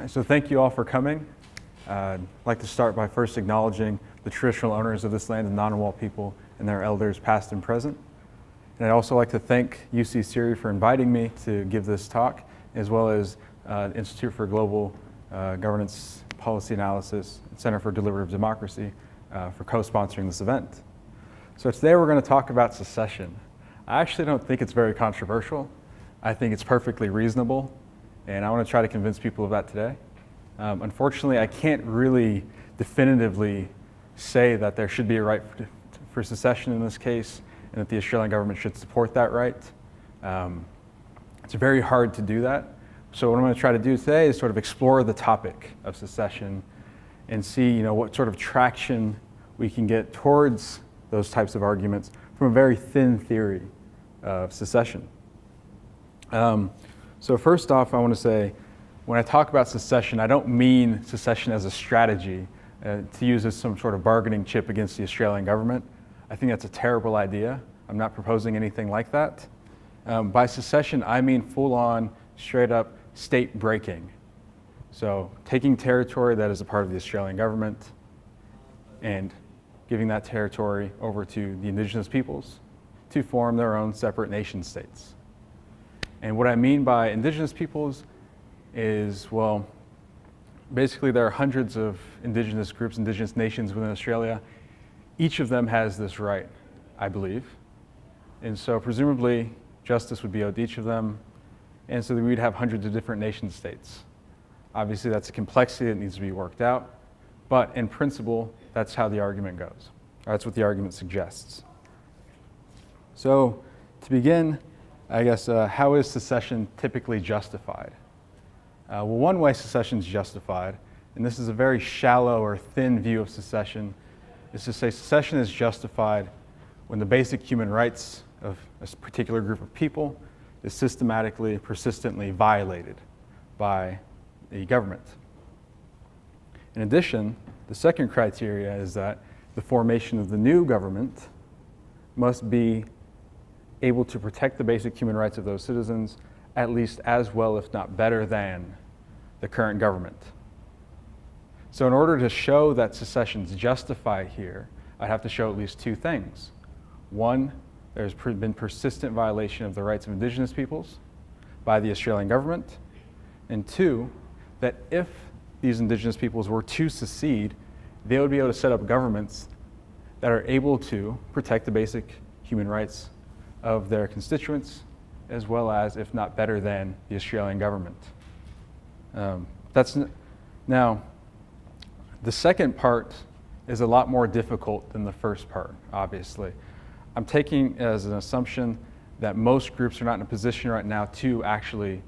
So thank you all for coming. I'd like to start by first acknowledging the traditional owners of this land, the Ngunnawal people, and their elders past and present. And I'd also like to thank UC CIRI for inviting me to give this talk, as well as Institute for Global Governance Policy Analysis and Center for Deliberative Democracy for co-sponsoring this event. So today we're going to talk about secession. I actually don't think it's very controversial. I think it's perfectly reasonable, and I want to try to convince people of that today. Unfortunately, I can't really definitively say that there should be a right for secession in this case, and that the Australian government should support that right. It's very hard to do that. So what I'm going to try to do today is sort of explore the topic of secession and see, what sort of traction we can get towards those types of arguments from a very thin theory of secession. So first off, I want to say, when I talk about secession, I don't mean secession as a strategy to use as some sort of bargaining chip against the Australian government. I think that's a terrible idea. I'm not proposing anything like that. By secession, I mean full-on, straight-up state breaking. So taking territory that is a part of the Australian government and giving that territory over to the Indigenous peoples to form their own separate nation states. And what I mean by Indigenous peoples is, well, basically there are hundreds of Indigenous groups, Indigenous nations within Australia. Each of them has this right, I believe. And so presumably justice would be owed to each of them. And so we'd have hundreds of different nation states. Obviously that's a complexity that needs to be worked out. But in principle, that's how the argument goes. Or that's what the argument suggests. So to begin, I guess, how is secession typically justified? Well, one way secession is justified, and this is a very shallow or thin view of secession, is to say secession is justified when the basic human rights of a particular group of people is systematically, persistently violated by the government. In addition, the second criteria is that the formation of the new government must be able to protect the basic human rights of those citizens at least as well, if not better than, the current government. So in order to show that secession is justified here, I'd have to show at least two things. One, there's been persistent violation of the rights of Indigenous peoples by the Australian government. And two, that if these Indigenous peoples were to secede, they would be able to set up governments that are able to protect the basic human rights of their constituents, as well as, if not better than, the Australian government. Now, the second part is a lot more difficult than the first part, obviously. I'm taking as an assumption that most groups are not in a position right now to actually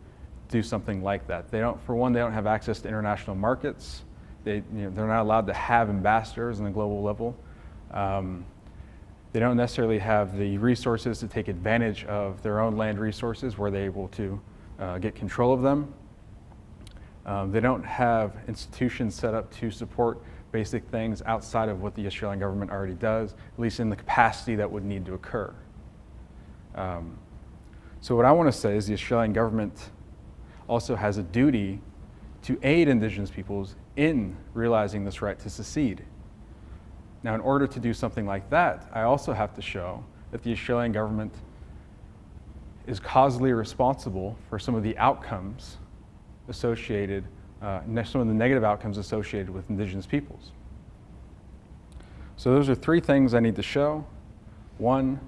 do something like that. For one, they don't have access to international markets. They're not allowed to have ambassadors on the global level. They don't necessarily have the resources to take advantage of their own land resources where they're able to get control of them. They don't have institutions set up to support basic things outside of what the Australian government already does, at least in the capacity that would need to occur. So what I want to say is the Australian government also has a duty to aid Indigenous peoples in realizing this right to secede. Now, in order to do something like that, I also have to show that the Australian government is causally responsible for some of the outcomes associated, some of the negative outcomes associated with Indigenous peoples. So those are three things I need to show. One,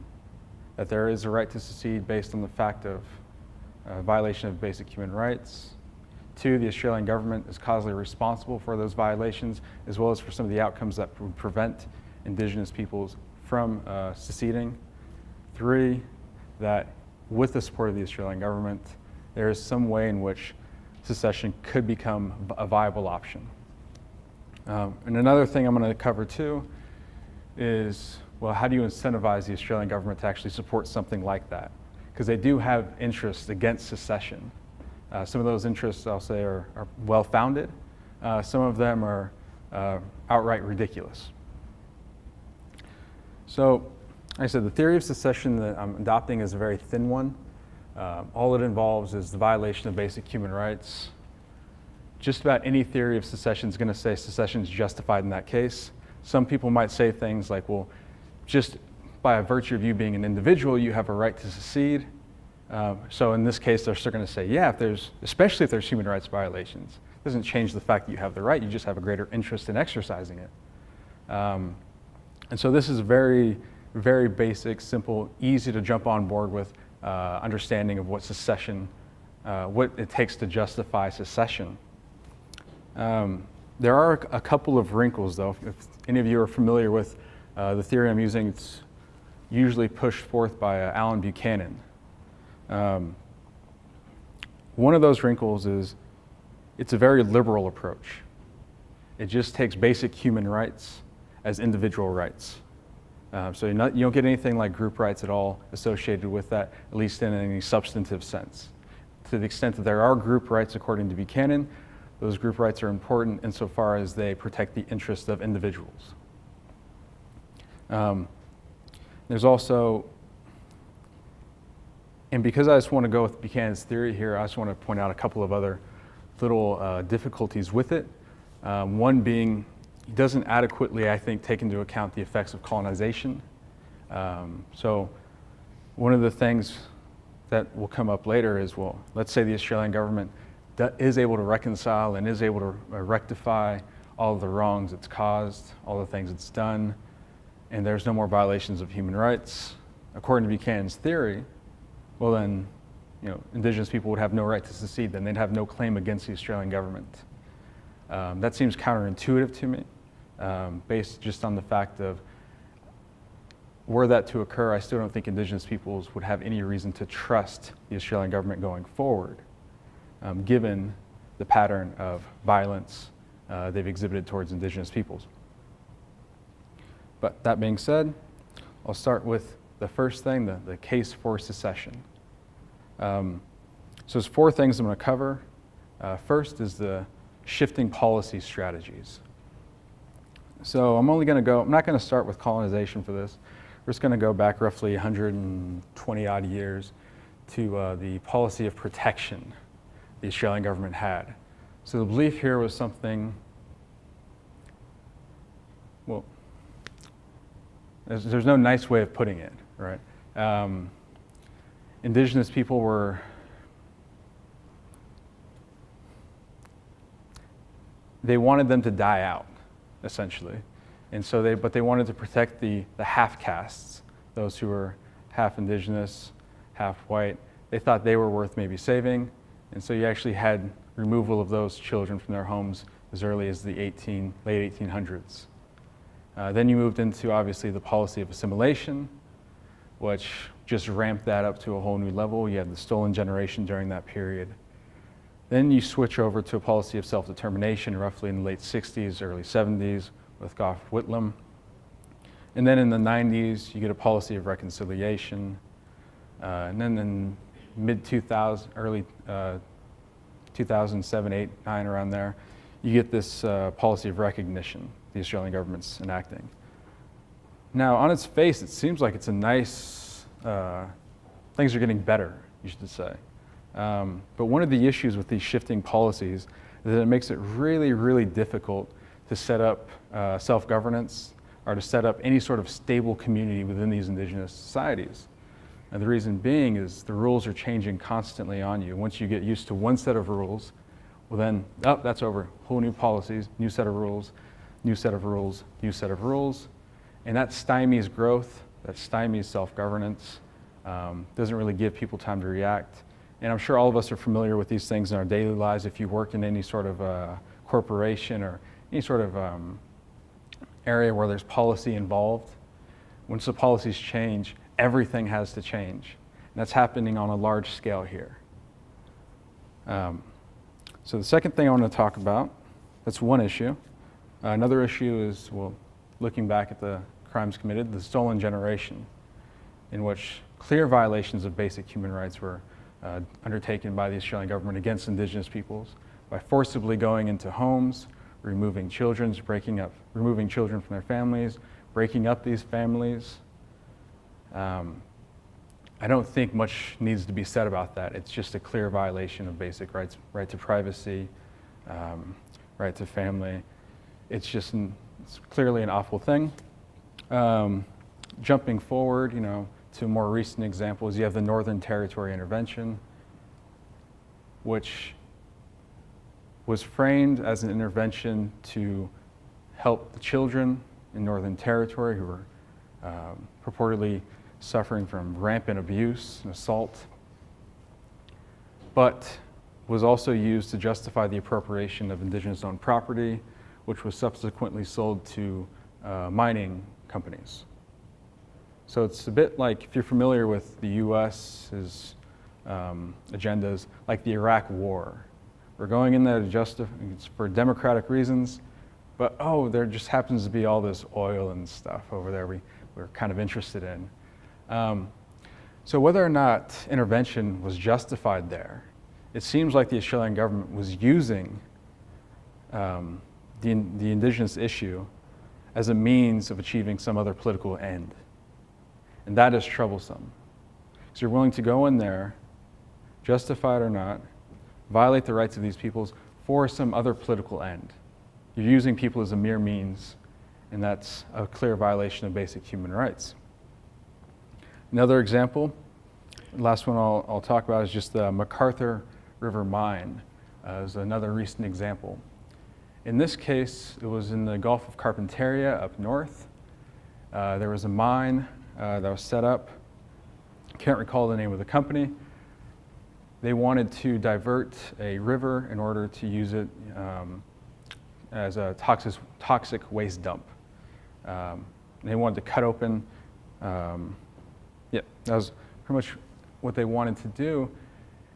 that there is a right to secede based on the fact of violation of basic human rights. Two, the Australian government is causally responsible for those violations, as well as for some of the outcomes that would prevent Indigenous peoples from seceding. Three, that with the support of the Australian government, there is some way in which secession could become a viable option. And another thing I'm going to cover too is, well, how do you incentivize the Australian government to actually support something like that? Because they do have interests against secession. Some of those interests, I'll say, are well-founded. Some of them are outright ridiculous. So, like I said, the theory of secession that I'm adopting is a very thin one. All it involves is the violation of basic human rights just about any theory of secession is going to say secession is justified in that case. Some people might say things like, well, just by virtue of you being an individual, you have a right to secede. So in this case, they're still going to say, yeah, especially if there's human rights violations. It doesn't change the fact that you have the right, you just have a greater interest in exercising it. And so this is very, very basic, simple, easy to jump on board with understanding of what secession, what it takes to justify secession. There are a couple of wrinkles, though. If any of you are familiar with the theory I'm using, it's usually pushed forth by Alan Buchanan. One of those wrinkles is it's a very liberal approach. It just takes basic human rights as individual rights. So you don't get anything like group rights at all associated with that, at least in any substantive sense. To the extent that there are group rights according to Buchanan, those group rights are important insofar as they protect the interests of individuals. There's also, and because I just want to go with Buchanan's theory here, I just want to point out a couple of other little difficulties with it. One being, he doesn't adequately, I think, take into account the effects of colonization. So one of the things that will come up later is, well, let's say the Australian government is able to reconcile and is able to rectify all of the wrongs it's caused, all the things it's done, and there's no more violations of human rights. According to Buchanan's theory, well then, Indigenous people would have no right to secede, then they'd have no claim against the Australian government. That seems counterintuitive to me, based just on the fact of, were that to occur, I still don't think Indigenous peoples would have any reason to trust the Australian government going forward, given the pattern of violence they've exhibited towards Indigenous peoples. But that being said, I'll start with the first thing, the case for secession. So there's four things I'm going to cover. First is the shifting policy strategies. So I'm not going to start with colonization for this. We're just going to go back roughly 120 odd years to the policy of protection the Australian government had. So the belief here was something, well, there's no nice way of putting it, right? Indigenous people they wanted them to die out, essentially. And so but they wanted to protect the half castes, those who were half Indigenous, half white. They thought they were worth maybe saving. And so you actually had removal of those children from their homes as early as the late 1800s. Then you moved into, obviously, the policy of assimilation, which just ramped that up to a whole new level. You had the stolen generation during that period. Then you switch over to a policy of self-determination, roughly in the late 60s, early 70s, with Gough Whitlam. And then in the 90s, you get a policy of reconciliation. And then in mid-2000, early 2007, 8, 9, around there, you get this policy of recognition the Australian government's enacting. Now, on its face, it seems like it's a nice, things are getting better, you should say. But one of the issues with these shifting policies is that it makes it really, really difficult to set up self-governance or to set up any sort of stable community within these Indigenous societies. And the reason being is the rules are changing constantly on you. Once you get used to one set of rules, well then, that's over. Whole new policies, new set of rules, new set of rules, new set of rules. And that stymies growth, that stymies self-governance, doesn't really give people time to react. And I'm sure all of us are familiar with these things in our daily lives. If you work in any sort of corporation or any sort of area where there's policy involved, once the policies change, everything has to change. And that's happening on a large scale here. So the second thing I want to talk about, that's one issue. Another issue is, well, looking back at the crimes committed, the stolen generation, in which clear violations of basic human rights were undertaken by the Australian government against Indigenous peoples by forcibly going into homes, removing children from their families, breaking up these families. I don't think much needs to be said about that. It's just a clear violation of basic rights, right to privacy, right to family. It's it's clearly an awful thing. Jumping forward, to more recent examples, you have the Northern Territory Intervention, which was framed as an intervention to help the children in Northern Territory who were purportedly suffering from rampant abuse and assault, but was also used to justify the appropriation of Indigenous-owned property, which was subsequently sold to mining companies. So it's a bit like, if you're familiar with the US's agendas, like the Iraq War. We're going in there to justify, it's for democratic reasons, but there just happens to be all this oil and stuff over there we're kind of interested in. So whether or not intervention was justified there, it seems like the Australian government was using the Indigenous issue as a means of achieving some other political end. And that is troublesome. Because you're willing to go in there, justified or not, violate the rights of these peoples for some other political end. You're using people as a mere means, and that's a clear violation of basic human rights. Another example, the last one I'll talk about, is just the MacArthur River Mine. Is another recent example. In this case, it was in the Gulf of Carpentaria up north. There was a mine that was set up. Can't recall the name of the company. They wanted to divert a river in order to use it as a toxic waste dump. They wanted to cut open. That was pretty much what they wanted to do.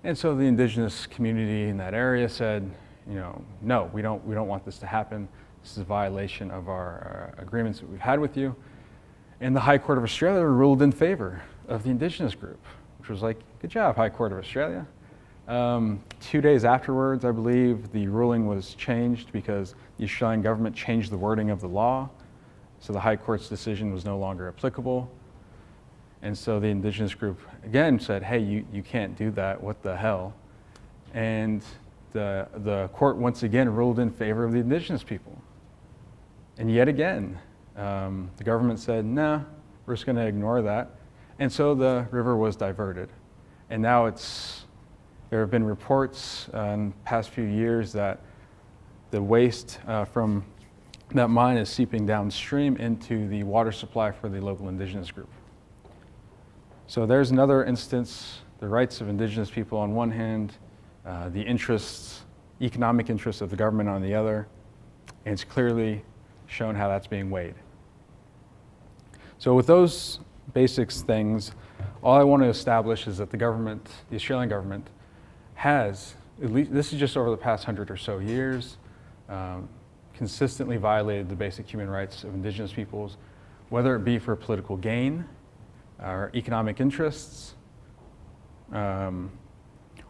And so the Indigenous community in that area said, no, we don't want this to happen. This is a violation of our agreements that we've had with you. And the High Court of Australia ruled in favor of the Indigenous group, which was like, good job, High Court of Australia. 2 days afterwards, I believe, the ruling was changed because the Australian government changed the wording of the law. So the High Court's decision was no longer applicable. And so the Indigenous group again said, hey, you can't do that, what the hell? And the court once again ruled in favor of the Indigenous people. And yet again, the government said, nah, we're just gonna ignore that. And so the river was diverted. And now there have been reports in the past few years that the waste from that mine is seeping downstream into the water supply for the local Indigenous group. So there's another instance, the rights of Indigenous people on one hand, the economic interests of the government on the other, and it's clearly shown how that's being weighed. So with those basic things, all I want to establish is that the Australian government has, at least this is just over the past 100 or so years, consistently violated the basic human rights of Indigenous peoples, whether it be for political gain, or economic interests,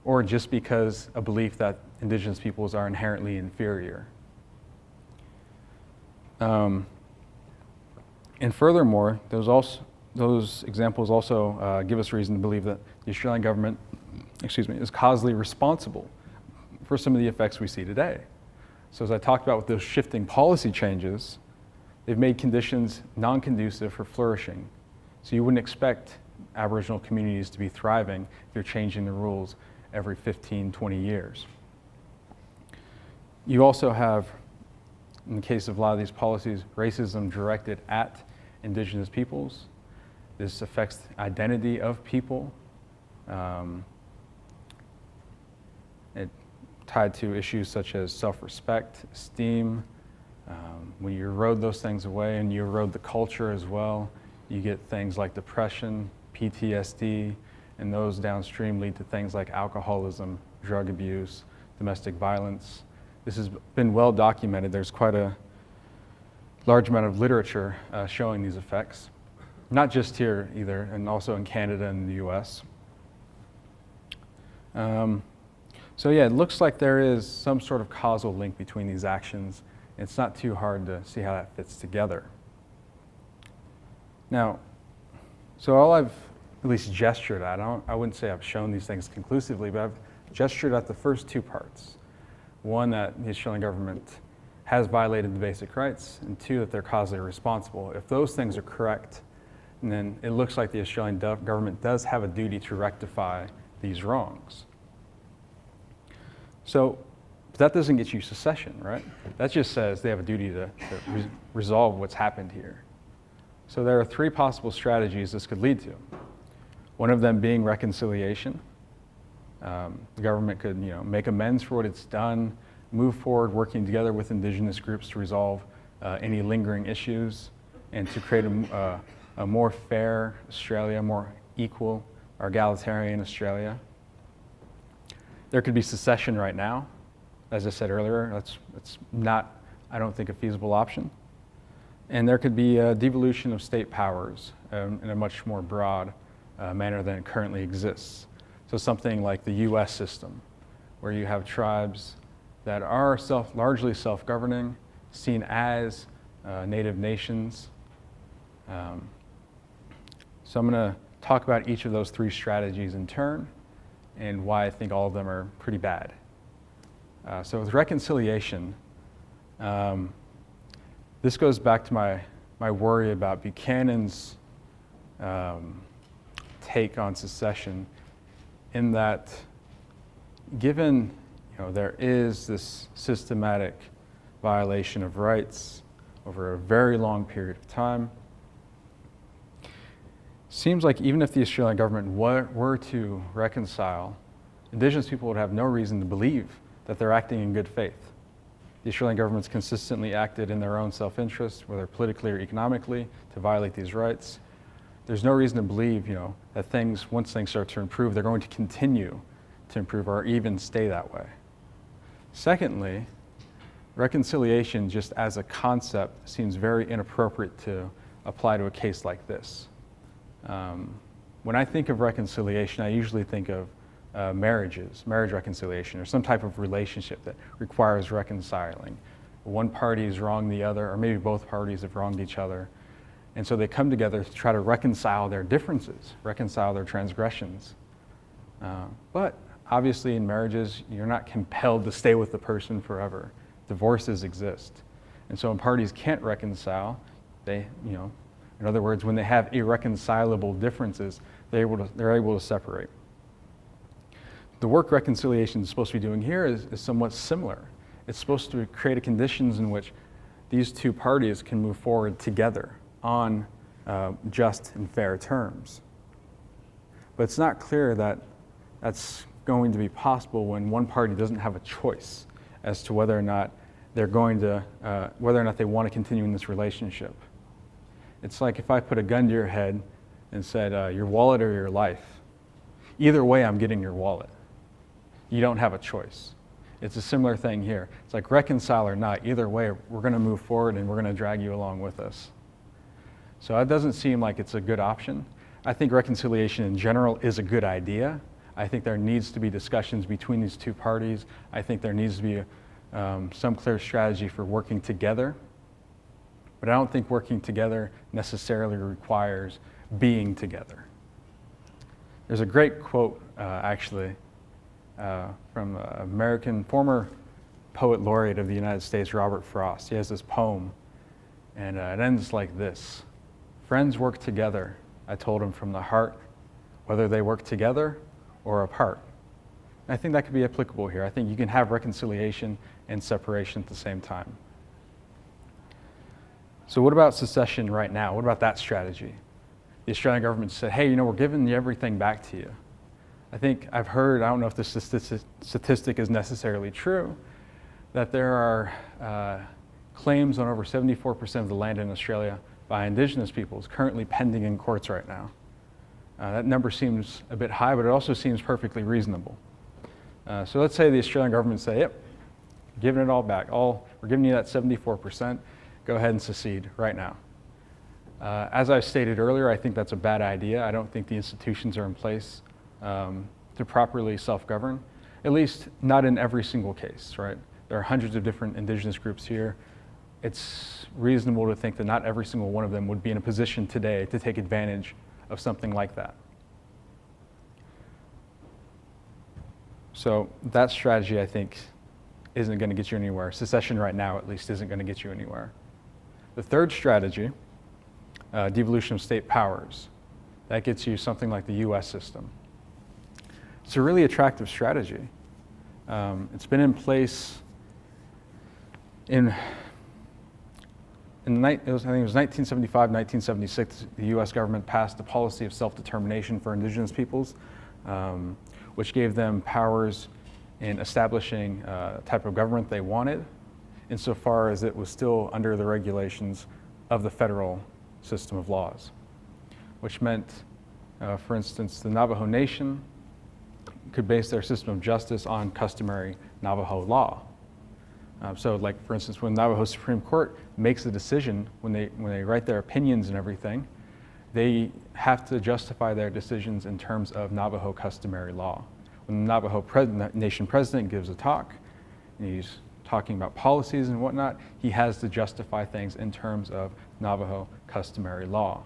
or just because a belief that Indigenous peoples are inherently inferior. And furthermore, those examples also give us reason to believe that the Australian government, is causally responsible for some of the effects we see today. So as I talked about with those shifting policy changes, they've made conditions non-conducive for flourishing. So you wouldn't expect Aboriginal communities to be thriving if you're changing the rules every 15, 20 years. You also have, in the case of a lot of these policies, racism directed at Indigenous peoples. This affects the identity of people. It tied to issues such as self-respect, esteem. When you erode those things away and you erode the culture as well, you get things like depression, PTSD, and those downstream lead to things like alcoholism, drug abuse, domestic violence. This has been well documented. There's quite a large amount of literature showing these effects, not just here either, and also in Canada and the US. So yeah, it looks like there is some sort of causal link between these actions. It's not too hard to see how that fits together. Now, so all I've at least gestured at, I wouldn't say I've shown these things conclusively, but I've gestured at the first two parts, One, that the Australian government has violated the basic rights, and two, that they're causally responsible. If those things are correct, then it looks like the Australian government does have a duty to rectify these wrongs. So that doesn't get you secession, right? That just says they have a duty to resolve what's happened here. So there are three possible strategies this could lead to. One of them being reconciliation. The government could, make amends for what it's done, move forward working together with Indigenous groups to resolve any lingering issues, and to create a more fair Australia, more equal or egalitarian Australia. There could be secession right now. As I said earlier, that's not, I don't think, a feasible option. And there could be a devolution of state powers in a much more broad manner than it currently exists. So something like the US system, where you have tribes that are largely self-governing, seen as native nations. So I'm going to talk about each of those three strategies in turn and why I think all of them are pretty bad. So with reconciliation, this goes back to my worry about Buchanan's take on secession, in that given there is this systematic violation of rights over a very long period of time, seems like even if the Australian government were to reconcile, Indigenous people would have no reason to believe that they're acting in good faith. The Australian government's consistently acted in their own self-interest, whether politically or economically, to violate these rights. There's no reason to believe, that once things start to improve, they're going to continue to improve or even stay that way. Secondly, reconciliation just as a concept seems very inappropriate to apply to a case like this. When I think of reconciliation, I usually think of marriage reconciliation, or some type of relationship that requires reconciling. One party has wronged the other, or maybe both parties have wronged each other, and so they come together to try to reconcile their differences, reconcile their transgressions. But obviously in marriages, you're not compelled to stay with the person forever. Divorces exist. And so when parties can't reconcile, in other words, when they have irreconcilable differences, they're able to separate. The work reconciliation is supposed to be doing here is somewhat similar. It's supposed to create conditions in which these two parties can move forward together on just and fair terms. But it's not clear that that's going to be possible when one party doesn't have a choice as to whether or not they want to continue in this relationship. It's like if I put a gun to your head and said, your wallet or your life. Either way, I'm getting your wallet. You don't have a choice. It's a similar thing here. It's like reconcile or not. Either way, we're going to move forward and we're going to drag you along with us. So that doesn't seem like it's a good option. I think reconciliation in general is a good idea. I think there needs to be discussions between these two parties. I think there needs to be some clear strategy for working together. But I don't think working together necessarily requires being together. There's a great quote, from American former poet laureate of the United States, Robert Frost. He has this poem, and it ends like this. Friends work together, I told him from the heart, whether they work together or apart. And I think that could be applicable here. I think you can have reconciliation and separation at the same time. So what about secession right now? What about that strategy? The Australian government said, hey, we're giving everything back to you. I think I've heard, I don't know if this statistic is necessarily true, that there are claims on over 74% of the land in Australia by Indigenous peoples currently pending in courts right now. That number seems a bit high, but it also seems perfectly reasonable. So let's say the Australian government say, yep, giving it all back. We're giving you that 74%. Go ahead and secede right now. As I stated earlier, I think that's a bad idea. I don't think the institutions are in place to properly self-govern, at least not in every single case, right? There are hundreds of different Indigenous groups here. It's reasonable to think that not every single one of them would be in a position today to take advantage of something like that. So that strategy, I think, isn't going to get you anywhere. Secession right now, at least, isn't going to get you anywhere. The third strategy, devolution of state powers, that gets you something like the US system. It's a really attractive strategy. It's been in place I think it was 1975, 1976, the US government passed a policy of self-determination for Indigenous peoples, which gave them powers in establishing a type of government they wanted, insofar as it was still under the regulations of the federal system of laws, which meant, for instance, the Navajo Nation could base their system of justice on customary Navajo law. So like, for instance, when the Navajo Supreme Court makes a decision, when they write their opinions and everything, they have to justify their decisions in terms of Navajo customary law. When the Navajo Nation president gives a talk, and he's talking about policies and whatnot, he has to justify things in terms of Navajo customary law.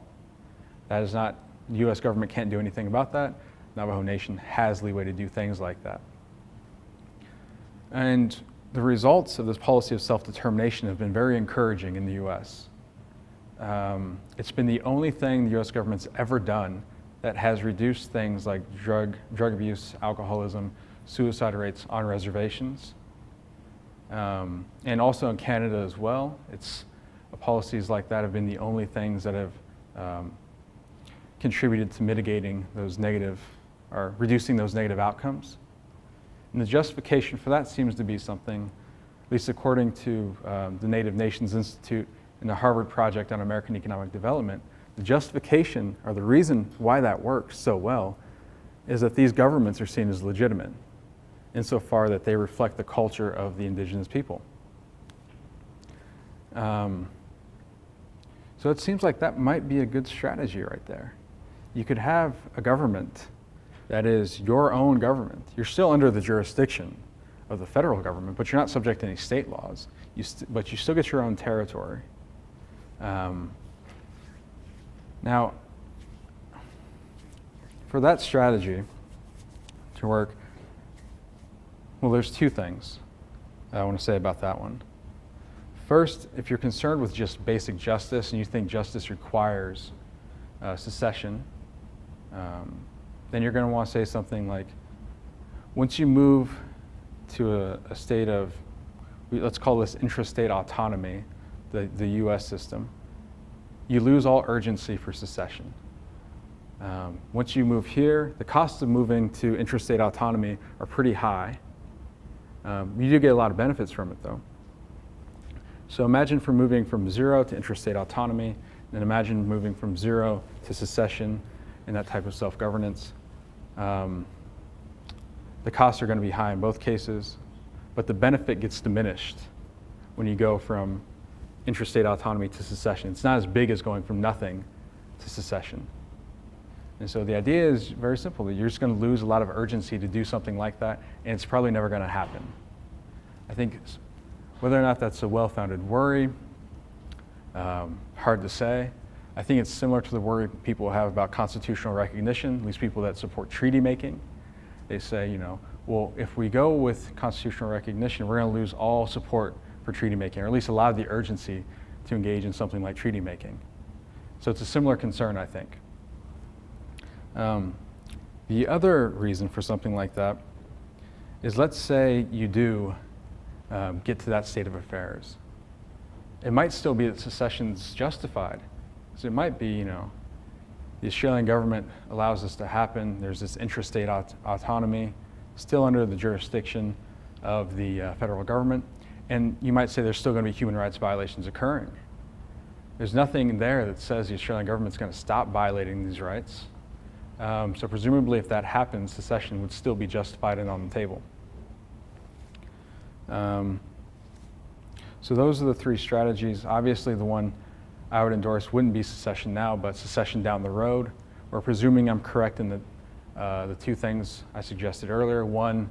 That is not, the US government can't do anything about that. Navajo Nation has leeway to do things like that. And the results of this policy of self-determination have been very encouraging in the US. It's been the only thing the US government's ever done that has reduced things like drug abuse, alcoholism, suicide rates on reservations. And also in Canada as well, policies like that have been the only things that have contributed to mitigating those negative, or reducing those negative outcomes. And the justification for that seems to be something, at least according to the Native Nations Institute and the Harvard Project on American Economic Development, the justification, or the reason why that works so well, is that these governments are seen as legitimate, insofar that they reflect the culture of the Indigenous people. So it seems like that might be a good strategy right there. You could have a government that is your own government. You're still under the jurisdiction of the federal government, but you're not subject to any state laws. But you still get your own territory. Now, for that strategy to work, well, there's two things I want to say about that one. First, if you're concerned with just basic justice and you think justice requires secession, then you're going to want to say something like, once you move to a state of, let's call this intrastate autonomy, the US system, you lose all urgency for secession. Once you move here, the costs of moving to intrastate autonomy are pretty high. You do get a lot of benefits from it though. So imagine moving from 0 to intrastate autonomy, and imagine moving from 0 to secession and that type of self-governance. The costs are going to be high in both cases, but the benefit gets diminished when you go from intrastate autonomy to secession. It's not as big as going from nothing to secession. And so the idea is very simple. You're just going to lose a lot of urgency to do something like that, and it's probably never going to happen. I think whether or not that's a well-founded worry, hard to say. I think it's similar to the worry people have about constitutional recognition, at least people that support treaty making. They say, well, if we go with constitutional recognition, we're going to lose all support for treaty making, or at least a lot of the urgency to engage in something like treaty making. So it's a similar concern, I think. The other reason for something like that is, let's say you do get to that state of affairs. It might still be that secession's justified. So it might be, the Australian government allows this to happen. There's this intrastate autonomy, still under the jurisdiction of the federal government. And you might say there's still going to be human rights violations occurring. There's nothing there that says the Australian government's going to stop violating these rights. So presumably if that happens, secession would still be justified and on the table. So those are the three strategies. Obviously the one I would endorse wouldn't be secession now, but secession down the road. We're presuming I'm correct in the two things I suggested earlier. One,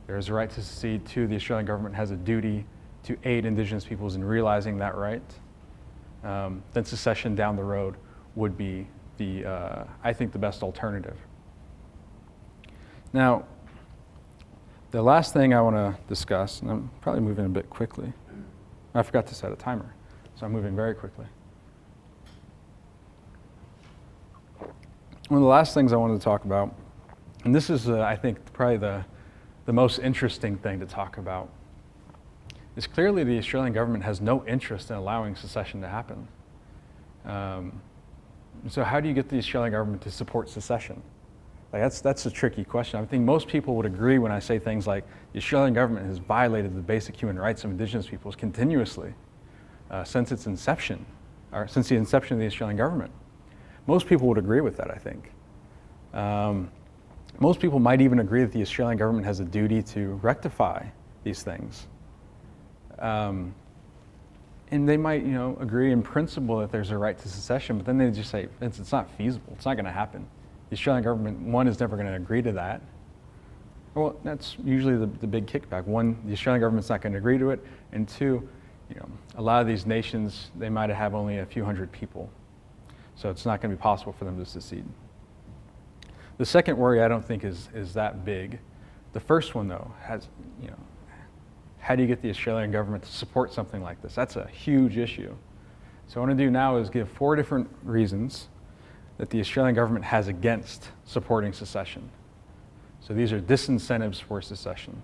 there's a right to secede. Two, the Australian government has a duty to aid Indigenous peoples in realizing that right. Then secession down the road would be I think the best alternative. Now, The last thing I want to discuss, and I'm probably moving a bit quickly. I forgot to set a timer, so I'm moving very quickly. One of the last things I wanted to talk about, and this is, I think, probably the most interesting thing to talk about, is clearly the Australian government has no interest in allowing secession to happen. So how do you get the Australian government to support secession? Like that's a tricky question. I think most people would agree when I say things like the Australian government has violated the basic human rights of Indigenous peoples continuously since its inception, or since the inception of the Australian government. Most people would agree with that, I think. Most people might even agree that the Australian government has a duty to rectify these things. And they might, agree in principle that there's a right to secession, but then they just say, it's not feasible, it's not going to happen. The Australian government, one, is never going to agree to that. Well, that's usually the big kickback. One, the Australian government's not going to agree to it, and two, a lot of these nations, they might have only a few hundred people. So it's not going to be possible for them to secede. The second worry I don't think is that big. The first one, though, has, how do you get the Australian government to support something like this? That's a huge issue. So what I want to do now is give 4 different reasons that the Australian government has against supporting secession. So these are disincentives for secession.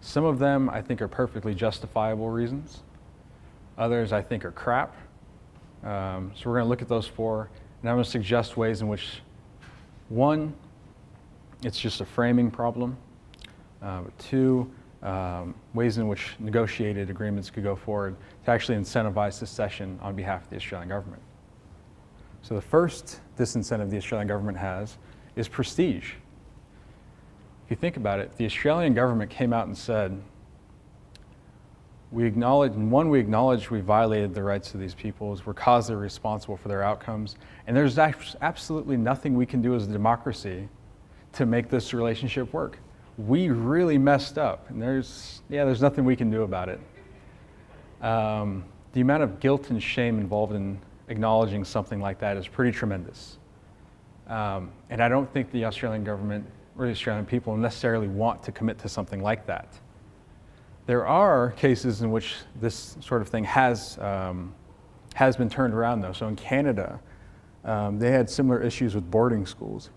Some of them I think are perfectly justifiable reasons. Others I think are crap. So we're going to look at those 4, and I'm going to suggest ways in which, 1, it's just a framing problem. 2, ways in which negotiated agreements could go forward to actually incentivize secession on behalf of the Australian government. So the first disincentive the Australian government has is prestige. If you think about it, the Australian government came out and said, we acknowledge we violated the rights of these peoples, we're causally responsible for their outcomes, and there's absolutely nothing we can do as a democracy to make this relationship work. We really messed up, and there's nothing we can do about it. The amount of guilt and shame involved in acknowledging something like that is pretty tremendous. And I don't think the Australian government or the Australian people necessarily want to commit to something like that. There are cases in which this sort of thing has been turned around, though. So in Canada, they had similar issues with boarding schools,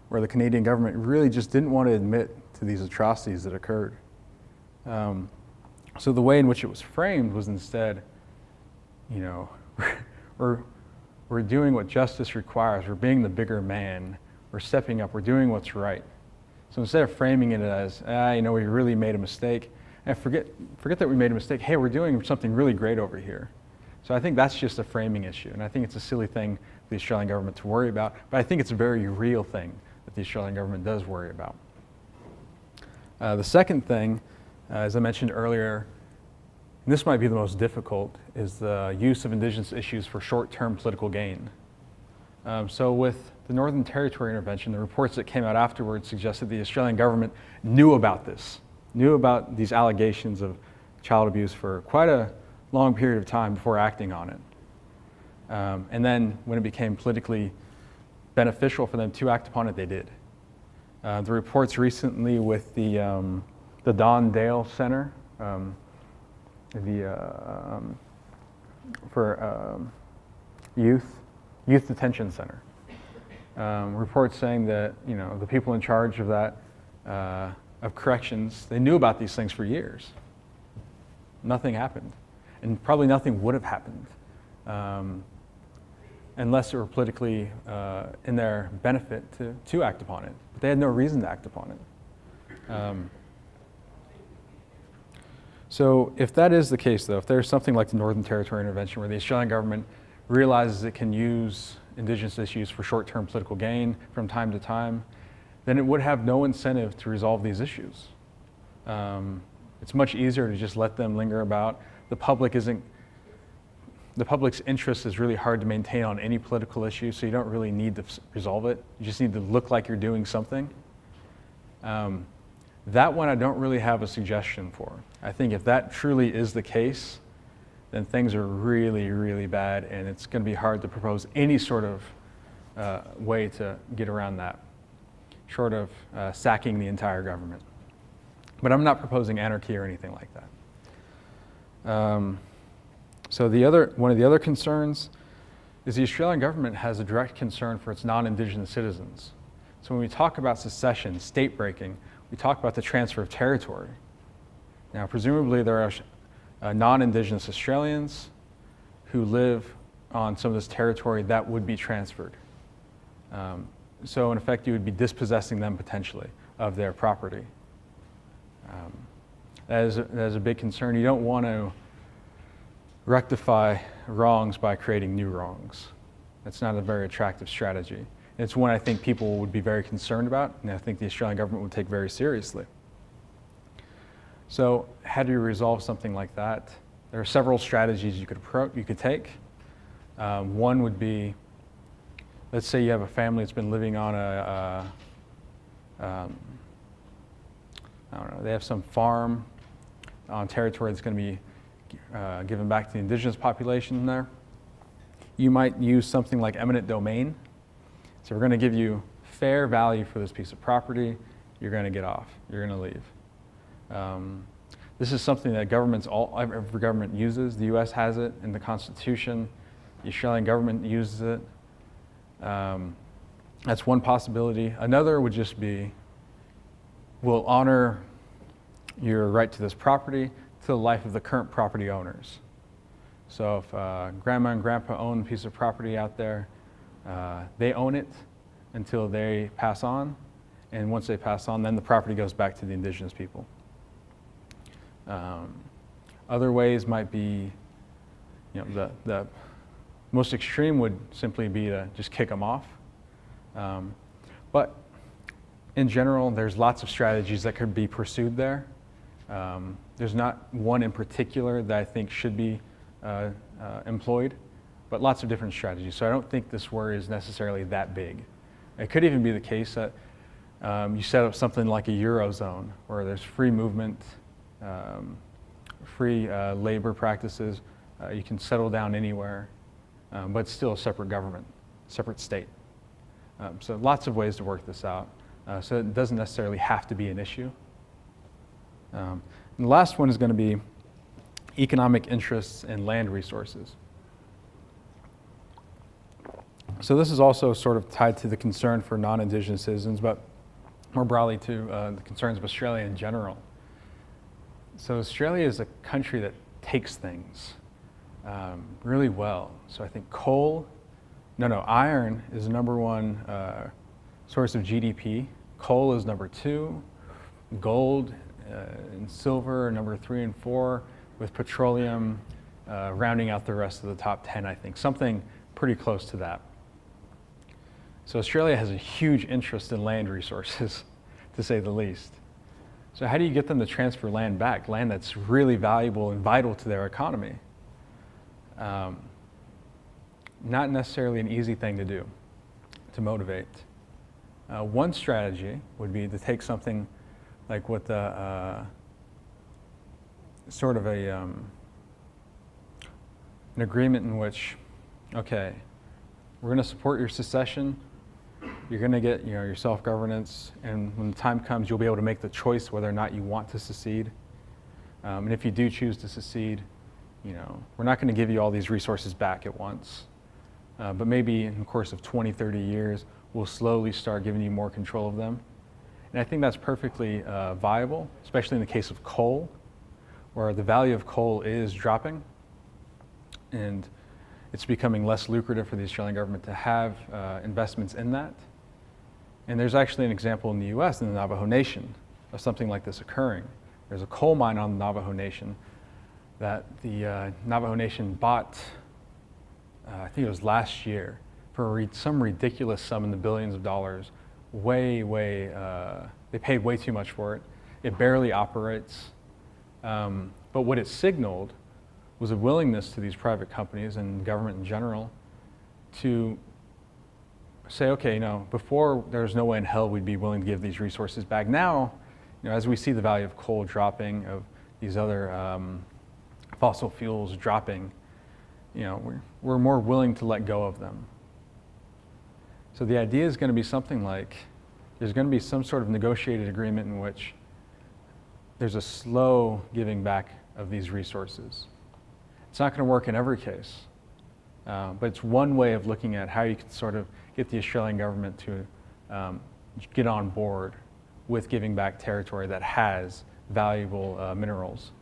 where the Canadian government really just didn't want to admit to these atrocities that occurred. So the way in which it was framed was instead, we're doing what justice requires. We're being the bigger man. We're stepping up. We're doing what's right. So instead of framing it as, we really made a mistake, and forget that we made a mistake. Hey, we're doing something really great over here. So I think that's just a framing issue, and I think it's a silly thing for the Australian government to worry about, but I think it's a very real thing that the Australian government does worry about. The second thing, as I mentioned earlier, and this might be the most difficult, is the use of Indigenous issues for short-term political gain. So with the Northern Territory intervention, the reports that came out afterwards suggested the Australian government knew about this, knew about these allegations of child abuse for quite a long period of time before acting on it. And then when it became politically beneficial for them to act upon it, they did. The reports recently with the Don Dale Center, for youth detention center. Reports saying that the people in charge of that of corrections, they knew about these things for years. Nothing happened, and probably nothing would have happened unless it were politically in their benefit to act upon it. But they had no reason to act upon it. So if that is the case, though, if there's something like the Northern Territory intervention where the Australian government realizes it can use Indigenous issues for short-term political gain from time to time, then it would have no incentive to resolve these issues. It's much easier to just let them linger about. The public's interest is really hard to maintain on any political issue, so you don't really need to resolve it. You just need to look like you're doing something. That one I don't really have a suggestion for. I think if that truly is the case, then things are really, really bad, and it's going to be hard to propose any sort of way to get around that, short of sacking the entire government. But I'm not proposing anarchy or anything like that. So one of the other concerns is the Australian government has a direct concern for its non-Indigenous citizens. So when we talk about secession, state breaking, we talk about the transfer of territory. Now, presumably there are non-Indigenous Australians who live on some of this territory that would be transferred. So in effect, you would be dispossessing them potentially of their property. That is a big concern. You don't want to rectify wrongs by creating new wrongs. That's not a very attractive strategy. It's one I think people would be very concerned about, and I think the Australian government would take very seriously. So how do you resolve something like that? There are several strategies you could take. One would be, let's say you have a family that's been living on I don't know, they have some farm on territory that's going to be given back to the Indigenous population there. You might use something like eminent domain. So we're going to give you fair value for this piece of property. You're going to get off. You're going to leave. This is something that every government uses. The U.S. has it in the Constitution. The Australian government uses it. That's one possibility. Another would just be, we'll honor your right to this property to the life of the current property owners. So if grandma and grandpa own a piece of property out there, they own it until they pass on, and once they pass on, then the property goes back to the Indigenous people. Other ways might be, the most extreme would simply be to just kick them off. But in general, there's lots of strategies that could be pursued there. There's not one in particular that I think should be employed, but lots of different strategies. So I don't think this worry is necessarily that big. It could even be the case that you set up something like a Eurozone where there's free movement, free labor practices. You can settle down anywhere, but it's still a separate government, separate state. So lots of ways to work this out. So it doesn't necessarily have to be an issue. And the last one is going to be economic interests and land resources. So this is also sort of tied to the concern for non-Indigenous citizens, but more broadly to the concerns of Australia in general. So Australia is a country that takes things really well. So I think iron is the number one source of GDP. Coal is number 2. Gold and silver are number 3 and 4, with petroleum rounding out the rest of the top 10, I think. Something pretty close to that. So Australia has a huge interest in land resources, to say the least. So how do you get them to transfer land back, land that's really valuable and vital to their economy? Not necessarily an easy thing to do, to motivate. One strategy would be to take something like what the sort of an agreement in which, okay, we're going to support your secession. You're going to get your self-governance, and when the time comes, you'll be able to make the choice whether or not you want to secede. And if you do choose to secede, we're not going to give you all these resources back at once. But maybe in the course of 20, 30 years, we'll slowly start giving you more control of them. And I think that's perfectly viable, especially in the case of coal, where the value of coal is dropping, and it's becoming less lucrative for the Australian government to have investments in that. And there's actually an example in the US, in the Navajo Nation, of something like this occurring. There's a coal mine on the Navajo Nation that the Navajo Nation bought, I think it was last year, for some ridiculous sum in the billions of dollars. They paid way too much for it. It barely operates. But what it signaled was a willingness to these private companies and government in general to say, okay, before there was no way in hell we'd be willing to give these resources back. Now, as we see the value of coal dropping, of these other fossil fuels dropping, we're more willing to let go of them. So the idea is going to be something like, there's going to be some sort of negotiated agreement in which there's a slow giving back of these resources. It's not going to work in every case, but it's one way of looking at how you can sort of get the Australian government to get on board with giving back territory that has valuable minerals.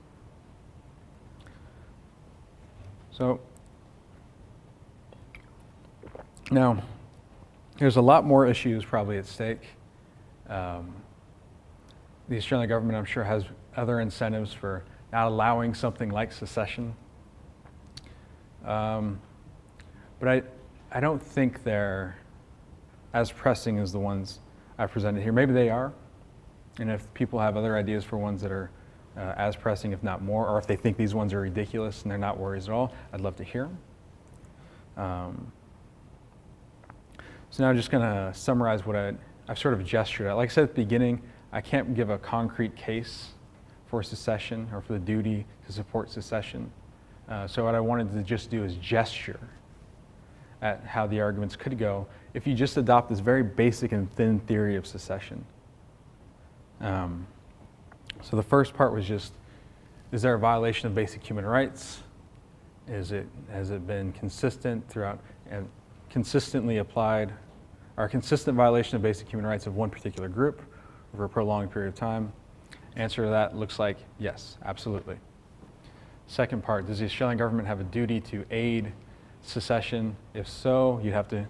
So now, there's a lot more issues probably at stake. The Australian government, I'm sure, has other incentives for not allowing something like secession. But I don't think they're as pressing as the ones I've presented here. Maybe they are. And if people have other ideas for ones that are as pressing, if not more, or if they think these ones are ridiculous and they're not worries at all, I'd love to hear them. So now I'm just going to summarize what I've sort of gestured at. Like I said at the beginning, I can't give a concrete case for secession or for the duty to support secession. So what I wanted to just do is gesture at how the arguments could go if you just adopt this very basic and thin theory of secession. So the first part was just, is there a violation of basic human rights? Has it been consistent throughout and consistently applied, or a consistent violation of basic human rights of one particular group over a prolonged period of time? Answer to that looks like yes, absolutely. Second part, does the Australian government have a duty to aid secession? If so, you have to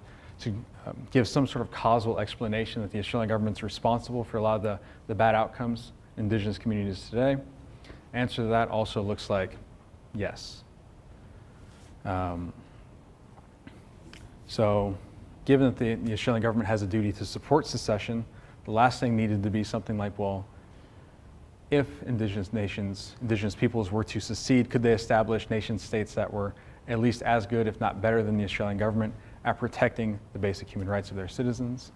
give some sort of causal explanation that the Australian government's responsible for a lot of the bad outcomes in Indigenous communities today. Answer to that also looks like yes. So given that the Australian government has a duty to support secession, the last thing needed to be something like, well, if Indigenous nations, Indigenous peoples were to secede, could they establish nation states that were at least as good, if not better, than the Australian government at protecting the basic human rights of their citizens?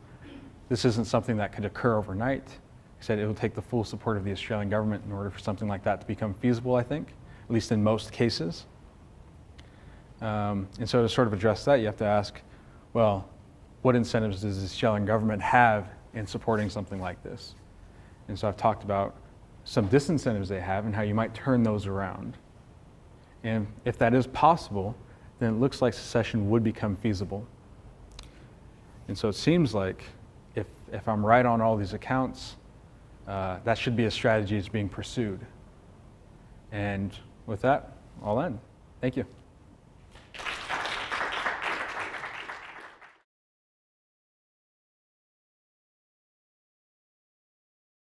This isn't something that could occur overnight. I said it will take the full support of the Australian government in order for something like that to become feasible, I think, at least in most cases. And so to sort of address that, you have to ask, well, what incentives does the Australian government have in supporting something like this? And so I've talked about some disincentives they have and how you might turn those around. And if that is possible, then it looks like secession would become feasible. And so it seems like if I'm right on all these accounts, that should be a strategy that's being pursued. And with that, I'll end. Thank you.